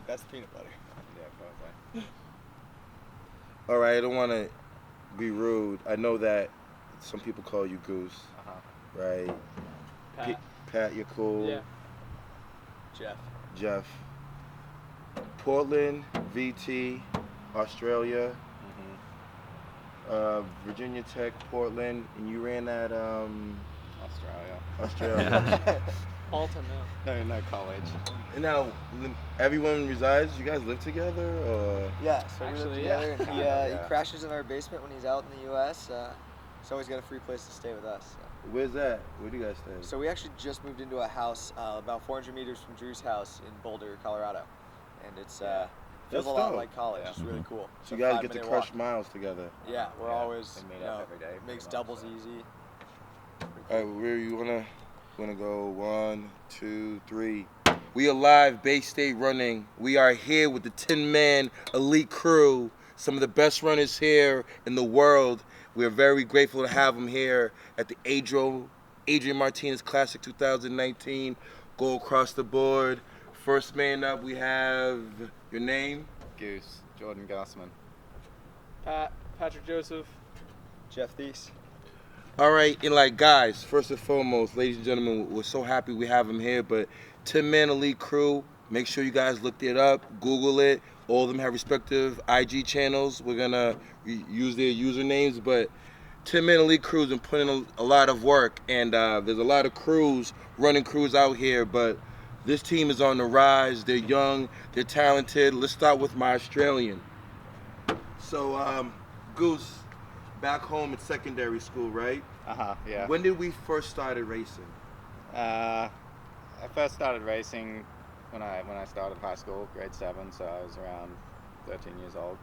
best peanut butter. Yeah, probably. All right, I don't want to be rude. I know that some people call you Goose, right? Pat. Pat, you're cool. Yeah. Jeff. Portland, VT, Australia, Virginia Tech, Portland, and you ran at Australia. Alton, no. No college. And now, everyone resides? You guys live together, or? Yeah, so we live together, and he Yeah. crashes in our basement when he's out in the U.S., so he's got a free place to stay with us. So. Where's that? Where do you guys stay? So we actually just moved into a house about 400 meters from Drew's house in Boulder, Colorado. And it's feels a lot like college. It's really cool. So you guys get to crush miles together. Yeah, we're always, we meet up every day. Makes doubles easy. All right, where you wanna go? 1, 2, 3. We are live, Bay State running. We are here with the Tinman Elite Crew, some of the best runners here in the world. We are very grateful to have them here at the Adrian Martinez Classic 2019. Go across the board. First man up, we have your name? Goose, Jordan Gusman. Patrick Joseph. Jeff Thies. All right, and guys, first and foremost, ladies and gentlemen, we're so happy we have him here, but Tinman Elite Crew, make sure you guys look it up, Google it. All of them have respective IG channels. We're going to use their usernames, but Tinman Elite Crew's been putting in a lot of work, and there's a lot of running crews out here, but this team is on the rise. They're young, they're talented. Let's start with my Australian. So, Goose, back home at secondary school, right? Yeah. When did we first started racing? I first started racing when I started high school, grade 7, so I was around 13 years old.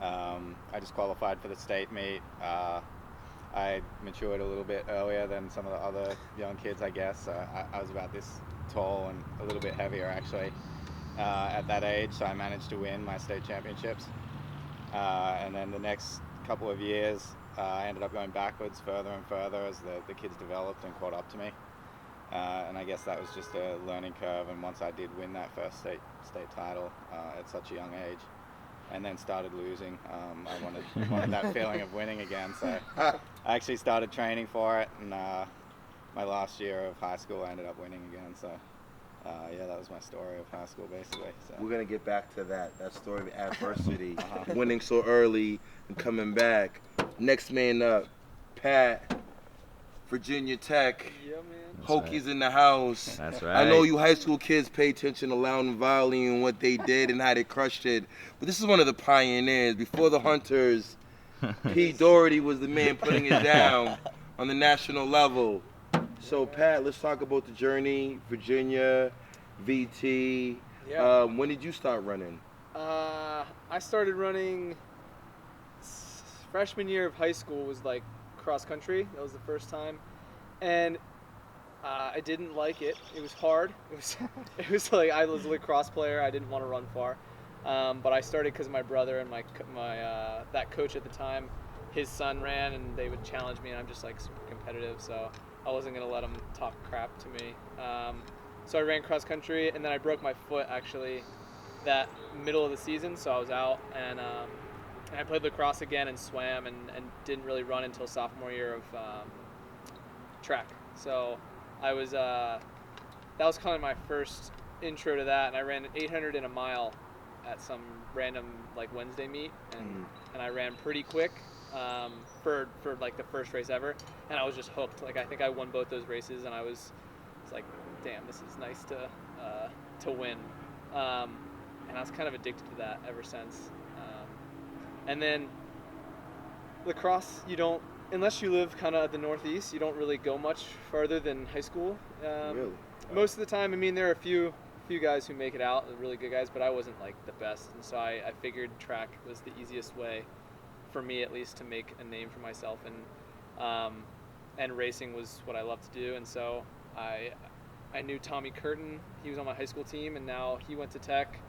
I just qualified for the state meet. I matured a little bit earlier than some of the other young kids, I guess. I was about this tall and a little bit heavier, actually, at that age, so I managed to win my state championships. And then the next couple of years, I ended up going backwards further and further as the kids developed and caught up to me. And I guess that was just a learning curve, and once I did win that first state title at such a young age, and then started losing, I wanted that feeling of winning again, so I actually started training for it, and my last year of high school I ended up winning again, so yeah, that was my story of high school, basically. So. We're going to get back to that story of adversity, winning so early and coming back. Next man up, Pat, Virginia Tech. Yeah, man. Hokies in the house. That's right. I know you high school kids pay attention to Loudon Valley and what they did and how they crushed it, but this is one of the pioneers. Before the Hunters, P. Doherty was the man putting it down on the national level. So, Pat, let's talk about the journey, Virginia, VT. Yeah. When did you start running? I started running freshman year of high school, was like cross country. That was the first time. And I didn't like it. It was hard. It was like I was a lacrosse player. I didn't want to run far. But I started because my brother and my that coach at the time, his son ran, and they would challenge me, and I'm just like super competitive, so I wasn't gonna let them talk crap to me. So I ran cross country, and then I broke my foot actually that middle of the season, so I was out, and I played lacrosse again and swam, and didn't really run until sophomore year of track. So I was that was kind of my first intro to that, and I ran 800 in a mile at some random like Wednesday meet, and I ran pretty quick for like the first race ever, and I was just hooked. Like I think I won both those races, and it's like, damn, this is nice to win, and I was kind of addicted to that ever since. And then lacrosse, you don't, unless you live kind of at the Northeast, you don't really go much farther than high school. Really? Most of the time, I mean, there are a few guys who make it out, really good guys, but I wasn't like the best, and so I figured track was the easiest way for me, at least, to make a name for myself, and racing was what I love to do, and so I knew Tommy Curtin. He was on my high school team, and now he went to Tech.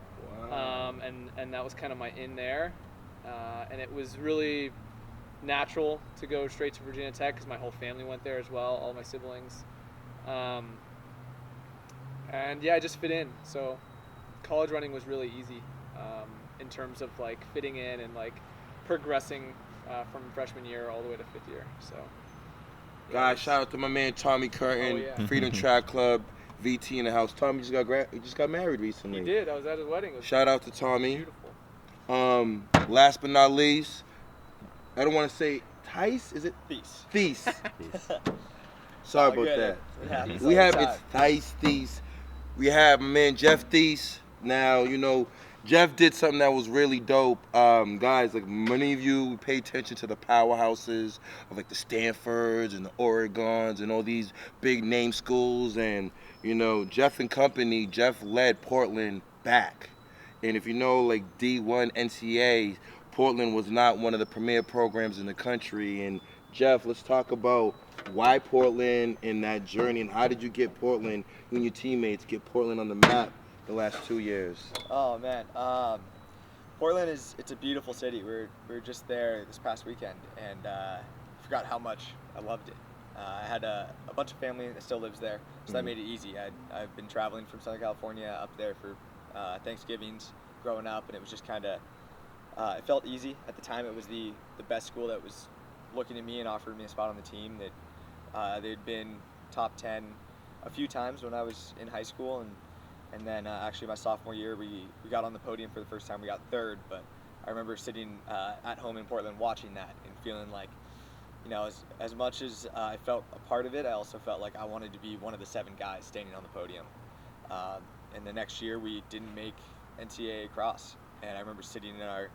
Wow. And that was kind of my in there, and it was really natural to go straight to Virginia Tech because my whole family went there as well, all my siblings. And yeah, I just fit in. So college running was really easy in terms of like fitting in and like progressing from freshman year all the way to 5th year. So, yeah, Guys, shout out to my man Tommy Curtin, yeah. Freedom Track Club, VT in the house. Tommy just got married recently. He did. I was at his wedding. It was Shout out to Tommy. beautiful. Last but not least, I don't want to say Thies. Is it Peace. Thies? Sorry Oh, about good. that. It happens We all have the it's time. Thies. We have my man Jeff Thies. Now, you know, Jeff did something that was really dope. Guys, like many of you pay attention to the powerhouses of like the Stanfords and the Oregons and all these big name schools. And, you know, Jeff and company, Jeff led Portland back. And if you know, like D1 NCAA, Portland was not one of the premier programs in the country. And Jeff, let's talk about why Portland and that journey, and how did you get Portland, you and your teammates, get Portland on the map the last 2 years? Oh man, Portland it's a beautiful city. We were just there this past weekend, and forgot how much I loved it. I had a bunch of family that still lives there, so that made it easy. I've been traveling from Southern California up there for Thanksgivings growing up, and it was just kind of it felt easy at the time. It was the best school that was looking at me and offered me a spot on the team. That they'd been top 10 a few times when I was in high school, and then actually my sophomore year we got on the podium for the first time. We got 3rd, but I remember sitting at home in Portland watching that and feeling like, you know, as much as I felt a part of it, I also felt like I wanted to be one of the 7 guys standing on the podium. And the next year we didn't make NCAA cross, and I remember sitting in our